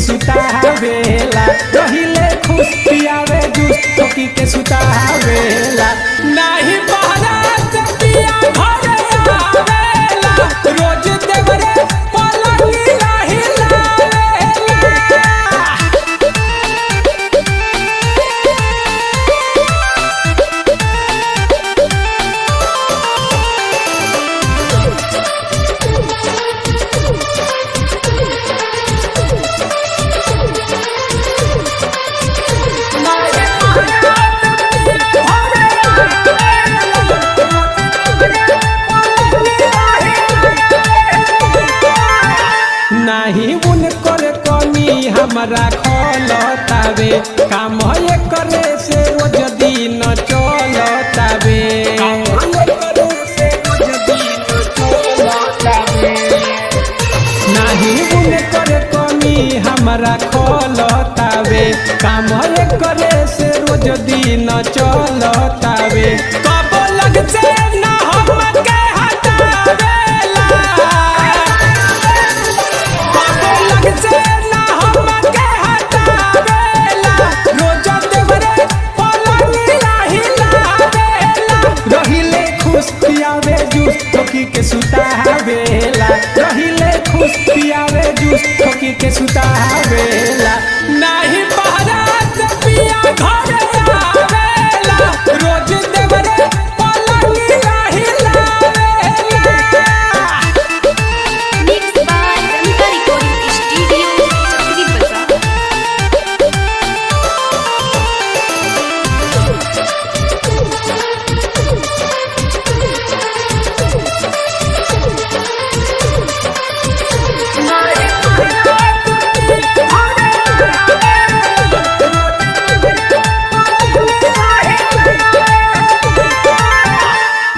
सुतावेला रहिले खुश पियावे जूस ठोकी के सुतावेला नाही बारात पिया घरे आवेला रोज देवरे पलंगी नहीं उन कर कमी हमरा खलतावे काम ये करे से रोज दिन चलतावे नहीं उन कर कमी हमरा खलतावे काम ये करे से रोज दिन चलतावे कब लग से ना हमके हटावेला के सुतावेला रहिले खुश पियावे जूस ठोकी के सुतावेला नाही बारात पिया घरे आवेला रोज देवरे पलंगी Mixed by Ramika Recording Studio, Chakri Bazaar.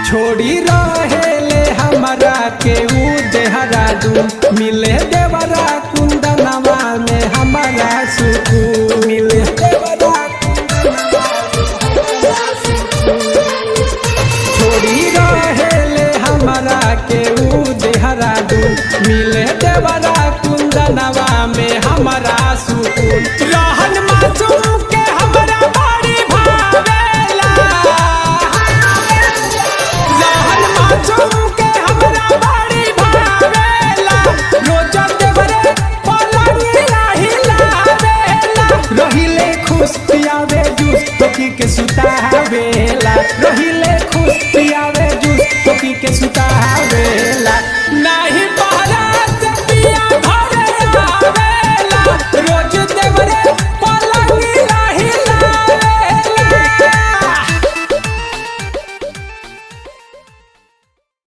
छोड़ी रहेले हमारा के ऊ देहरादून मिले देवरा कुंदनवा में हमारा सुकून मिले देवरा छोड़ी रहेले हमारा के ऊ देहरादून मिले देवरा कुंदनवा में हमारा सुकून